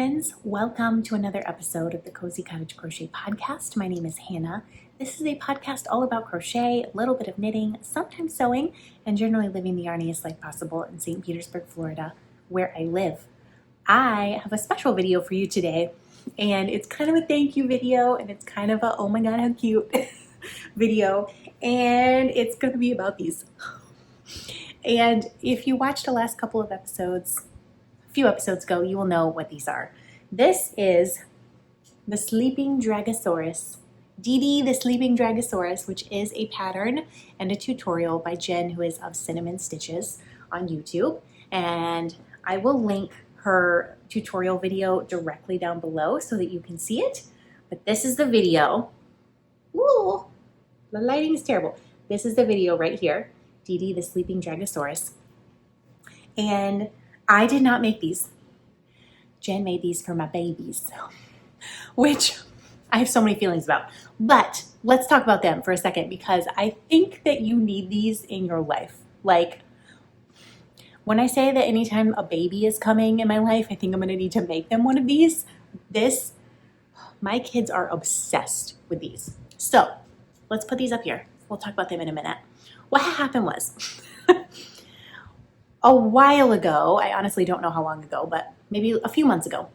friends, welcome to another episode of the Cozy Cottage Crochet Podcast. My name is Hannah. This is a podcast all about crochet, a little bit of knitting, sometimes sewing, and generally living the yarniest life possible in St. Petersburg, Florida, where I live. I have a special video for you today, and it's kind of a thank you video, and it's kind of a oh my god how cute video, and it's going to be about these. And if you watched the last couple of episodes, few episodes ago, you will know what these are. This is the Sleeping Dragosaurus, Dee the Sleeping Dragosaurus, which is a pattern and a tutorial by Jen, who is of Cinnamon Stitches on YouTube. And I will link her tutorial video directly down below so that you can see it. But this is the video. Ooh, the lighting is terrible. This is the video right here, Dee the Sleeping Dragosaurus. And I did not make these. Jen made these for my babies, which I have so many feelings about. But let's talk about them for a second, because I think that you need these in your life. Like, when I say that anytime a baby is coming in my life, I think I'm going to need to make them one of these. My kids are obsessed with these. So let's put these up here. We'll talk about them in a minute. What happened was, a while ago, I honestly don't know how long ago, but maybe a few months ago.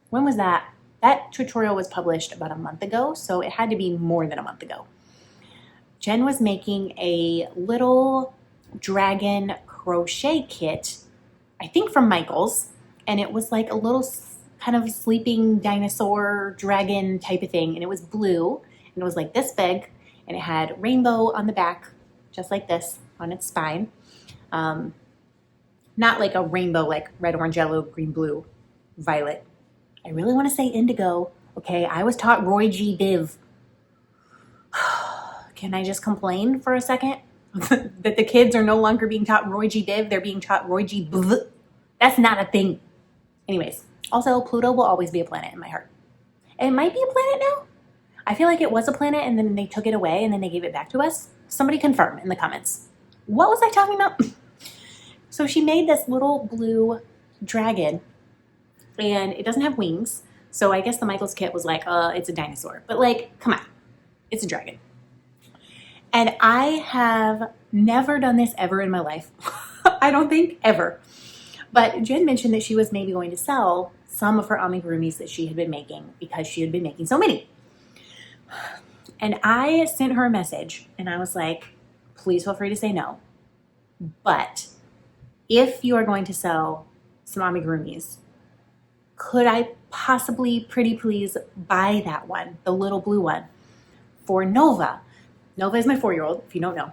When was that? That tutorial was published about a month ago, so it had to be more than a month ago. Jen was making a little dragon crochet kit, I think from Michaels, and it was like a little kind of sleeping dinosaur dragon type of thing, and it was blue, and it was like this big, and it had rainbow on the back, just like this, on its spine. Not like a rainbow, like red, orange, yellow, green, blue, violet. I really want to say indigo. Okay, I was taught Roy G. Biv. Can I just complain for a second? That the kids are no longer being taught Roy G. Biv, they're being taught Roy G. Biv. That's not a thing. Anyways, also Pluto will always be a planet in my heart. And it might be a planet now. I feel like it was a planet and then they took it away and then they gave it back to us. Somebody confirm in the comments. What was I talking about? So she made this little blue dragon, and it doesn't have wings. So I guess the Michaels kit was like, it's a dinosaur. But like, come on, it's a dragon. And I have never done this ever in my life. I don't think ever. But Jen mentioned that she was maybe going to sell some of her amigurumis that she had been making because she had been making so many. And I sent her a message, and I was like, please feel free to say no. But if you are going to sell some amigurumis, could I possibly, pretty please, buy that one, the little blue one, for Nova? Nova is my 4-year-old, if you don't know,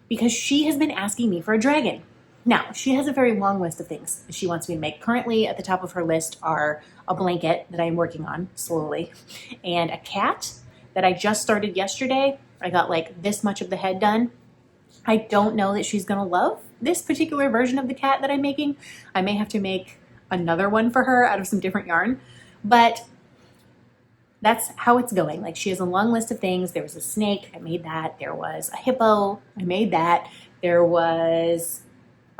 because she has been asking me for a dragon. Now, she has a very long list of things she wants me to make. Currently, at the top of her list are a blanket that I am working on slowly, and a cat that I just started yesterday. I got like this much of the head done. I don't know that she's going to love this particular version of the cat that I'm making. I may have to make another one for her out of some different yarn, but that's how it's going. Like, she has a long list of things. There was a snake, I made that. There was a hippo, I made that. I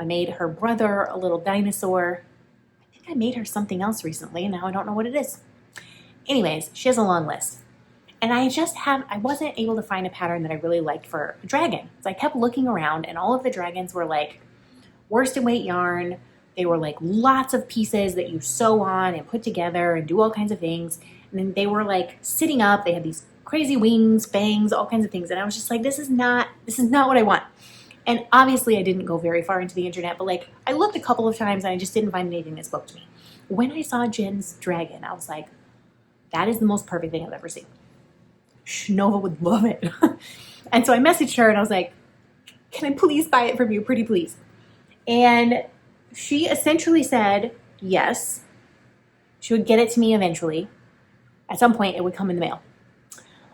made her brother a little dinosaur. I think I made her something else recently, and now I don't know what it is. Anyways, she has a long list. And I wasn't able to find a pattern that I really liked for a dragon. So I kept looking around, and all of the dragons were like worsted weight yarn. They were like lots of pieces that you sew on and put together and do all kinds of things. And then they were like sitting up. They had these crazy wings, fangs, all kinds of things. And I was just like, this is not what I want. And obviously I didn't go very far into the internet, but like I looked a couple of times and I just didn't find anything that spoke to me. When I saw Jen's dragon, I was like, that is the most perfect thing I've ever seen. Nova would love it. And so I messaged her and I was like, can I please buy it from you, pretty please? And she essentially said yes. She would get it to me eventually. At some point it would come in the mail.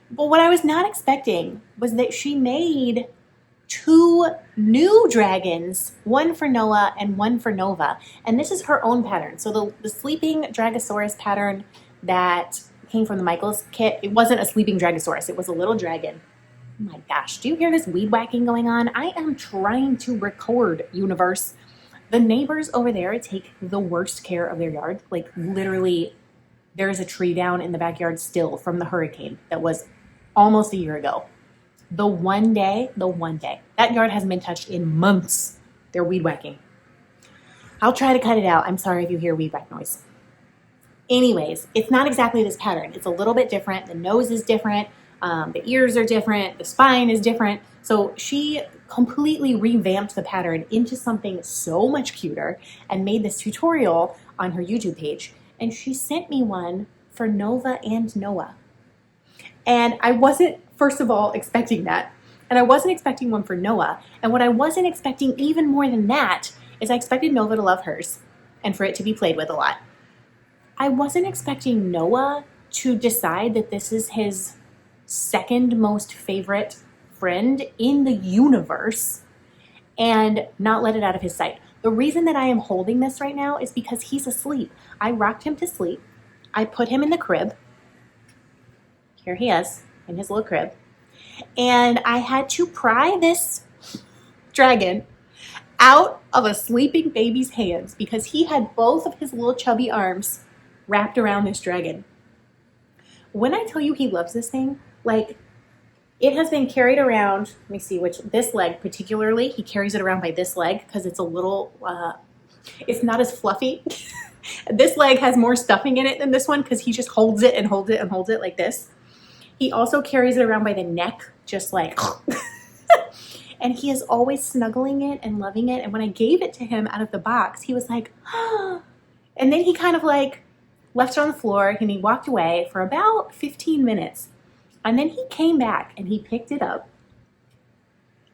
But what I was not expecting was that she made 2 new dragons, one for Noah and one for Nova. And this is her own pattern. So the Sleeping Dragosaurus pattern that came from the Michaels kit, it wasn't a Sleeping Dragosaurus, it was a little dragon. Oh my gosh, do you hear this weed whacking going on? I am trying to record, universe. The neighbors over there take the worst care of their yard. Like, literally, There is a tree down in the backyard still from the hurricane that was almost a year ago. The one day, that yard hasn't been touched in months. They're weed whacking. I'll try to cut it out. I'm sorry if you hear weed whack noise. Anyways, it's not exactly this pattern. It's a little bit different. The nose is different. The ears are different. The spine is different. So she completely revamped the pattern into something so much cuter and made this tutorial on her YouTube page. And she sent me one for Nova and Noah. And I wasn't, first of all, expecting that. And I wasn't expecting one for Noah. And what I wasn't expecting even more than that is I expected Nova to love hers and for it to be played with a lot. I wasn't expecting Noah to decide that this is his second most favorite friend in the universe and not let it out of his sight. The reason that I am holding this right now is because he's asleep. I rocked him to sleep. I put him in the crib. Here he is in his little crib. And I had to pry this dragon out of a sleeping baby's hands because he had both of his little chubby arms wrapped around this dragon. When I tell you he loves this thing, like, it has been carried around, let me see this leg particularly, he carries it around by this leg because it's a little, it's not as fluffy. This leg has more stuffing in it than this one because he just holds it and holds it and holds it like this. He also carries it around by the neck, just like, and he is always snuggling it and loving it. And when I gave it to him out of the box, he was like, and then he kind of like left it on the floor and he walked away for about 15 minutes. And then he came back and he picked it up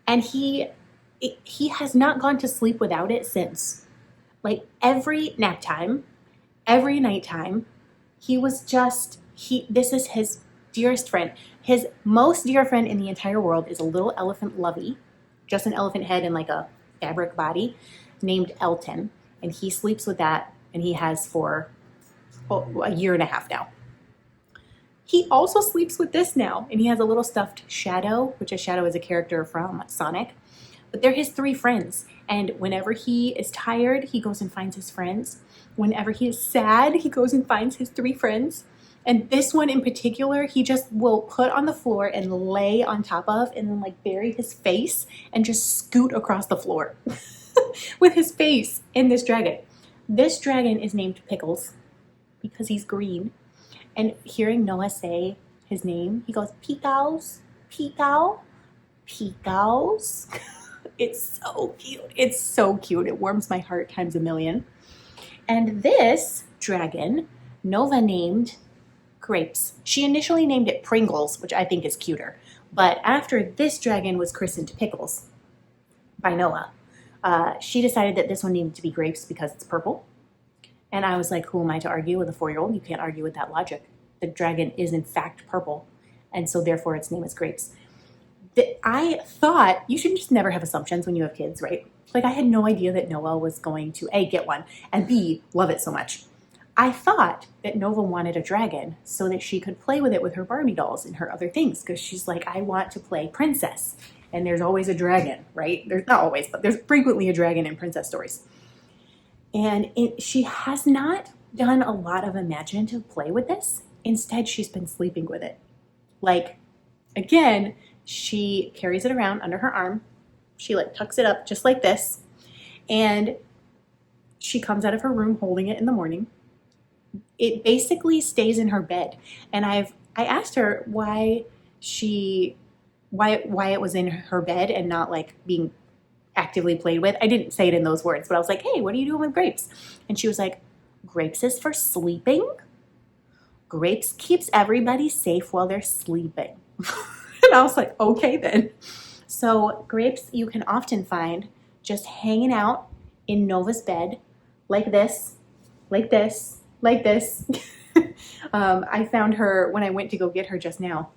and he has not gone to sleep without it since. Like every nap time, every nighttime, this is his dearest friend. His most dear friend in the entire world is a little elephant lovey, just an elephant head and like a fabric body, named Elton. And he sleeps with that, and he has for a year and a half now. He also sleeps with this now, and he has a little stuffed Shadow, which a Shadow is a character from Sonic. But they're his three friends, and whenever he is tired, he goes and finds his friends. Whenever he is sad, he goes and finds his three friends. And this one in particular, he just will put on the floor and lay on top of and then like bury his face and just scoot across the floor with his face in this dragon. This dragon is named Pickles because he's green. And hearing Noah say his name, he goes, Pickles, Pickles, Pickles. It's so cute. It's so cute. It warms my heart times a million. And this dragon, Nova named Grapes. She initially named it Pringles, which I think is cuter. But after this dragon was christened Pickles by Noah, she decided that this one needed to be Grapes because it's purple. And I was like, who am I to argue with a 4-year-old? You can't argue with that logic. The dragon is in fact purple, and so therefore its name is Grapes. I thought, you should just never have assumptions when you have kids, right? Like I had no idea that Noah was going to A, get one, and B, love it so much. I thought that Nova wanted a dragon so that she could play with it with her Barbie dolls and her other things, because she's like, I want to play princess. And there's always a dragon, right? There's not always, but there's frequently a dragon in princess stories. And she has not done a lot of imaginative play with this. Instead, she's been sleeping with it. Like, again, she carries it around under her arm. She like tucks it up just like this. And she comes out of her room holding it in the morning. It basically stays in her bed. And I asked her why it was in her bed and not like being actively played with. I didn't say it in those words, but I was like, hey, what are you doing with Grapes? And she was like, Grapes is for sleeping. Grapes keeps everybody safe while they're sleeping. And I was like, okay then. So Grapes you can often find just hanging out in Nova's bed like this, like this, like this. I found her when I went to go get her just now,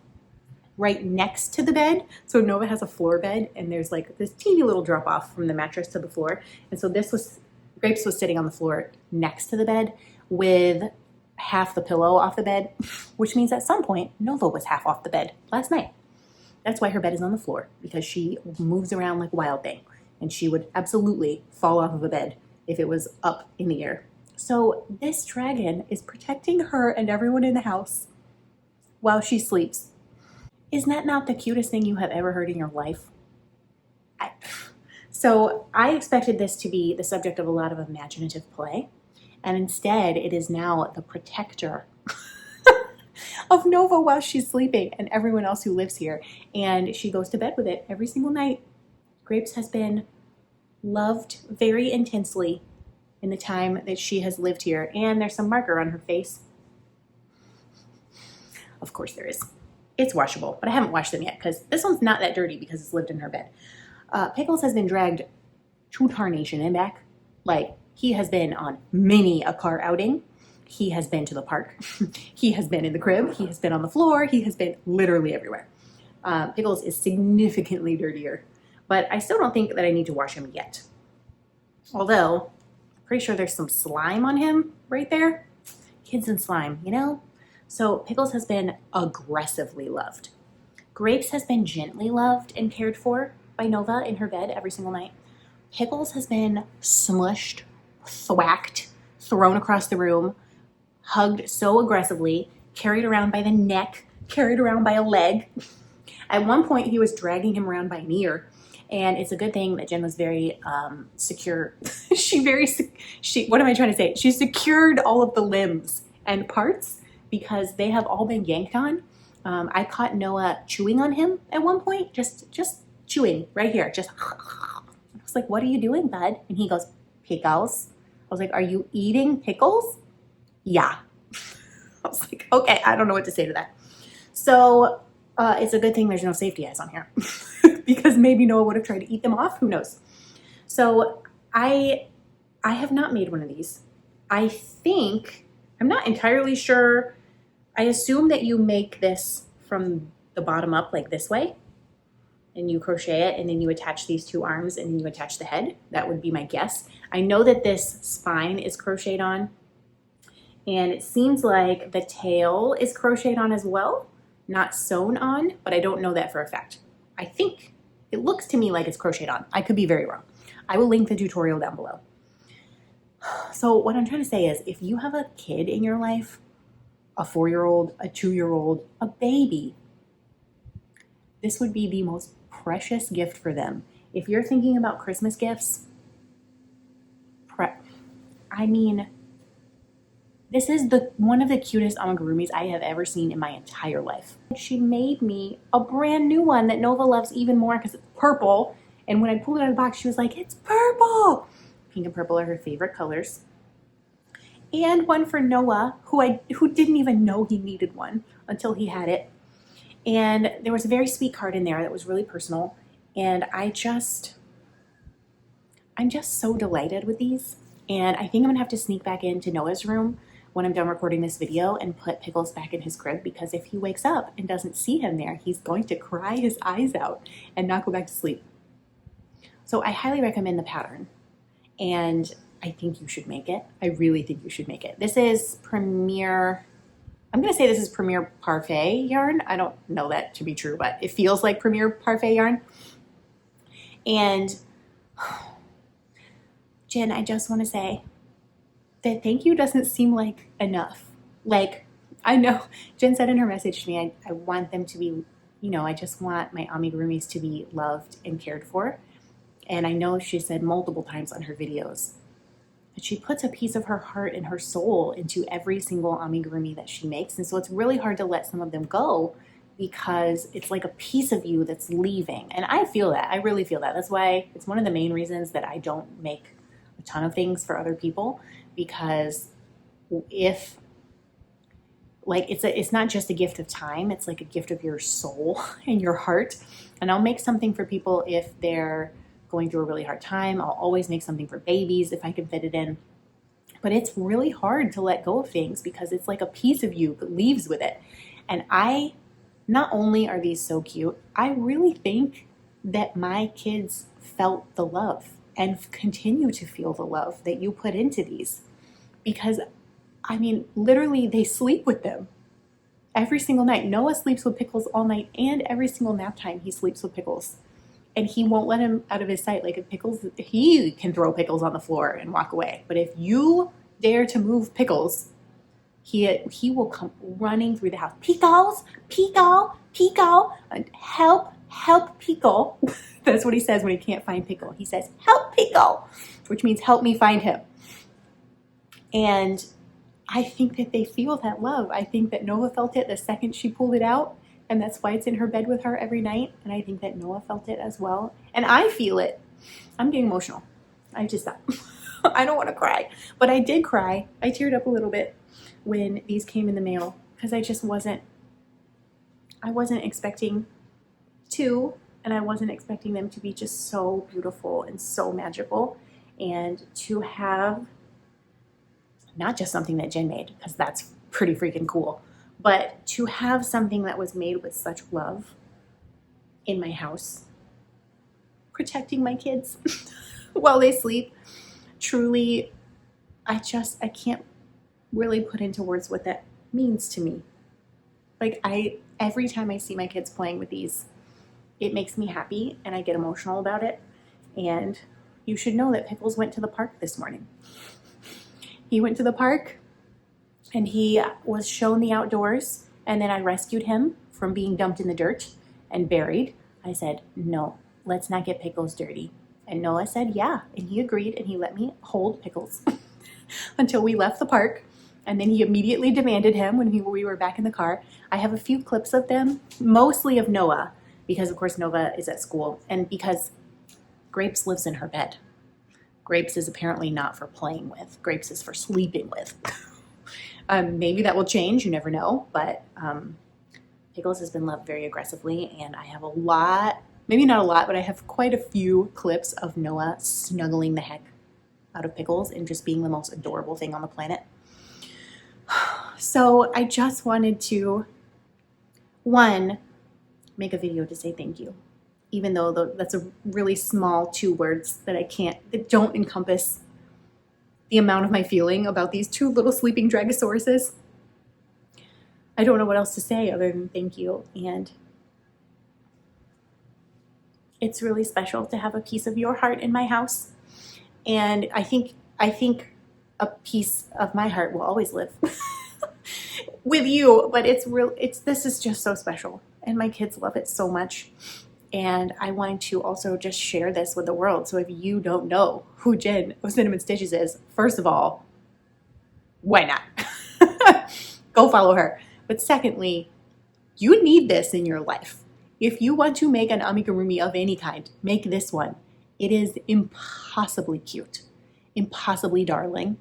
right next to the bed. So Nova has a floor bed and there's like this teeny little drop off from the mattress to the floor. And so Grapes was sitting on the floor next to the bed with half the pillow off the bed, which means at some point Nova was half off the bed last night. That's why her bed is on the floor, because she moves around like a wild thing and she would absolutely fall off of a bed if it was up in the air. So this dragon is protecting her and everyone in the house while she sleeps. Isn't that not the cutest thing you have ever heard in your life? So I expected this to be the subject of a lot of imaginative play, and instead it is now the protector of Nova while she's sleeping and everyone else who lives here. And she goes to bed with it every single night. Grapes has been loved very intensely in the time that she has lived here, and there's some marker on her face. Of course there is. It's washable, but I haven't washed them yet because this one's not that dirty because it's lived in her bed. Pickles has been dragged to tarnation and back. Like, he has been on many a car outing. He has been to the park. He has been in the crib. He has been on the floor. He has been literally everywhere. Pickles is significantly dirtier, but I still don't think that I need to wash him yet. Although, I'm pretty sure there's some slime on him right there. Kids and slime, you know? So Pickles has been aggressively loved. Grapes has been gently loved and cared for by Nova in her bed every single night. Pickles has been smushed, thwacked, thrown across the room, hugged so aggressively, carried around by the neck, carried around by a leg. At one point, he was dragging him around by an ear. And it's a good thing that Jen was very secure. What am I trying to say? She secured all of the limbs and parts because they have all been yanked on. I caught Noah chewing on him at one point, just chewing right here. I was like, what are you doing, bud? And he goes, pickles. I was like, are you eating pickles? Yeah. I was like, okay, I don't know what to say to that. So it's a good thing there's no safety eyes on here because maybe Noah would have tried to eat them off. Who knows? So I have not made one of these. I think, I'm not entirely sure. I assume that you make this from the bottom up like this way, and you crochet it, and then you attach these two arms, and then you attach the head. That would be my guess. I know that this spine is crocheted on, and it seems like the tail is crocheted on as well, not sewn on, but I don't know that for a fact. I think it looks to me like it's crocheted on. I could be very wrong. I will link the tutorial down below. So what I'm trying to say is, if you have a kid in your life, a 4-year-old, a 2-year-old, a baby, this would be the most precious gift for them. If you're thinking about Christmas gifts, this is one of the cutest amigurumis I have ever seen in my entire life. She made me a brand new one that Nova loves even more because it's purple. And when I pulled it out of the box, she was like, it's purple. Pink and purple are her favorite colors. And one for Noah, who didn't even know he needed one until he had it. And there was a very sweet card in there that was really personal. And I'm just so delighted with these. And I think I'm gonna have to sneak back into Noah's room when I'm done recording this video and put Pickles back in his crib, because if he wakes up and doesn't see him there, he's going to cry his eyes out and not go back to sleep. So I highly recommend the pattern. And I think you should make it. I really think you should make it. This is Premier, I'm going to say this is Premier Parfait yarn. I don't know that to be true, but it feels like Premier Parfait yarn. And Jen, I just want to say that thank you doesn't seem like enough. Like, I know Jen said in her message to me, I want them to be, I just want my amigurumis to be loved and cared for. And I know she said multiple times on her videos that she puts a piece of her heart and her soul into every single amigurumi that she makes. And so it's really hard to let some of them go because it's like a piece of you that's leaving. And I feel that. I really feel that. That's why it's one of the main reasons that I don't make a ton of things for other people, because if, like, it's not just a gift of time, it's like a gift of your soul and your heart. And I'll make something for people if they're going through a really hard time. I'll always make something for babies if I can fit it in. But it's really hard to let go of things because it's like a piece of you that leaves with it. And not only are these so cute, I really think that my kids felt the love and continue to feel the love that you put into these. Because, literally they sleep with them every single night. Noah sleeps with Pickles all night, and every single nap time he sleeps with Pickles. And he won't let him out of his sight. Like, if Pickles, he can throw Pickles on the floor and walk away. But if you dare to move Pickles, he will come running through the house. Pickles, Pickle, Pickle, help Pickle. That's what he says when he can't find Pickle. He says, help Pickle, which means help me find him. And I think that they feel that love. I think that Noah felt it the second she pulled it out, and that's why it's in her bed with her every night. And I think that Noah felt it as well. And I feel it. I'm getting emotional. I just thought, I don't want to cry, but I did cry. I teared up a little bit when these came in the mail because I wasn't expecting to, and I wasn't expecting them to be just so beautiful and so magical, and to have not just something that Jen made, because that's pretty freaking cool, but to have something that was made with such love in my house, protecting my kids while they sleep. Truly, I can't really put into words what that means to me. Like, every time I see my kids playing with these, it makes me happy and I get emotional about it. And you should know that Pickles went to the park this morning. He went to the park and he was shown the outdoors, and then I rescued him from being dumped in the dirt and buried. I said, no, let's not get Pickles dirty. And Noah said, yeah, and he agreed, and he let me hold Pickles until we left the park. And then he immediately demanded him when we were back in the car. I have a few clips of them, mostly of Noah, because of course Noah is at school, and because Grapes lives in her bed. Grapes is apparently not for playing with. Grapes is for sleeping with. Maybe that will change, you never know, but Pickles has been loved very aggressively, and I have a lot, maybe not a lot, but I have quite a few clips of Noah snuggling the heck out of Pickles and just being the most adorable thing on the planet. So I just wanted to, one, make a video to say thank you, even though that's a really small 2 words that don't encompass the amount of my feeling about these 2 little sleeping Dragosauruses. I don't know what else to say other than thank you, and it's really special to have a piece of your heart in my house, and I think a piece of my heart will always live with you, but this is just so special, and my kids love it so much, and I wanted to also just share this with the world. So if you don't know who Jen of Cinnamon Stitches is, first of all, why not? Go follow her. But secondly, you need this in your life. If you want to make an amigurumi of any kind, make this one. It is impossibly cute, impossibly darling,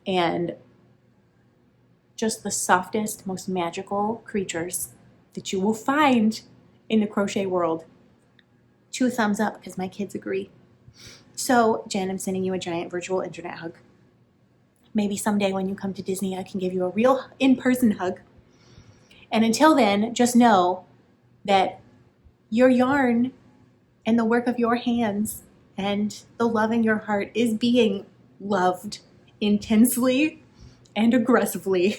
and just the softest, most magical creatures that you will find in the crochet world. 2 thumbs up because my kids agree. So, Jen, I'm sending you a giant virtual internet hug. Maybe someday when you come to Disney, I can give you a real in-person hug. And until then, just know that your yarn and the work of your hands and the love in your heart is being loved intensely and aggressively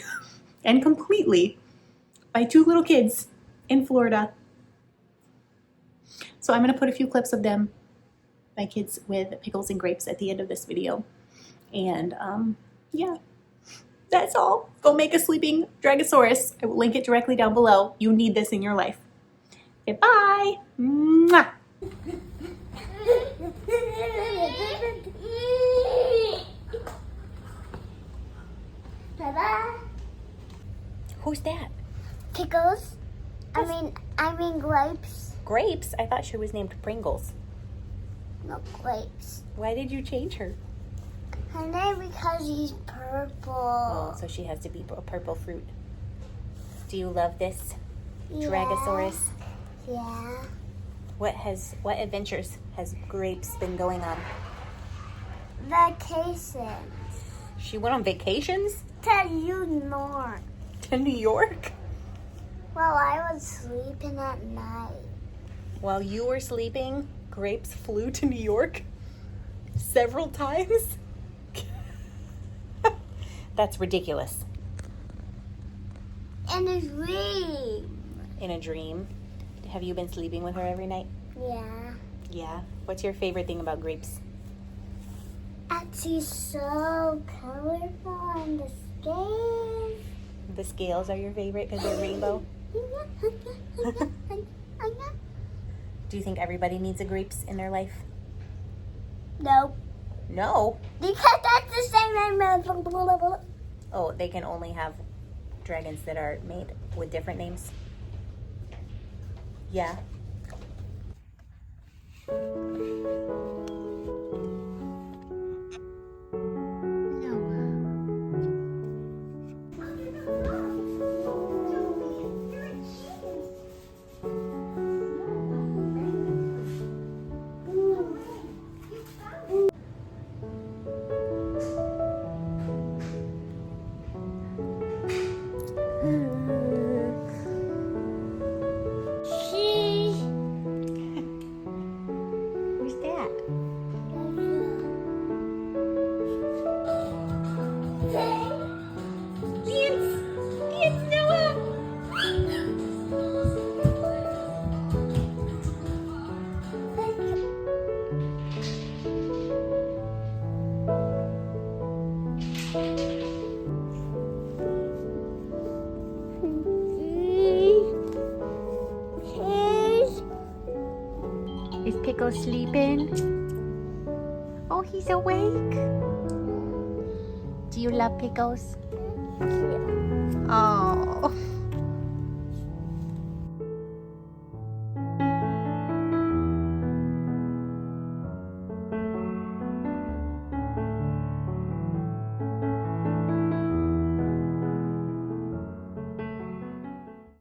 and completely by 2 little kids in Florida. So I'm going to put a few clips of them, my kids with Pickles and Grapes, at the end of this video. And yeah, that's all. Go make a sleeping Dragosaurus. I will link it directly down below. You need this in your life. Okay, bye. Mwah. Bye-bye. Who's that? Pickles. I mean grapes. Grapes? I thought she was named Pringles. No, grapes. Why did you change her? Her name because he's purple. Oh, so she has to be a purple fruit. Do you love this Yeah. Dragosaurus? Yeah. What adventures has Grapes been going on? Vacations. She went on vacations To you north. to New York Well, I was sleeping at night. while you were sleeping. Grapes flew to New York several times. That's ridiculous. In a dream. In a dream. Have you been sleeping with her every night? Yeah. Yeah. What's your favorite thing about Grapes? I She's so colorful on the scales. The scales are your favorite because they're rainbow? Do you think everybody needs a grapes in their life? No. No. Because that's the same name. Oh, they can only have dragons that are made with different names? Yeah. Who's that? It's Noah! Is Pickles sleeping? Oh, he's awake. Do you love Pickles? Oh.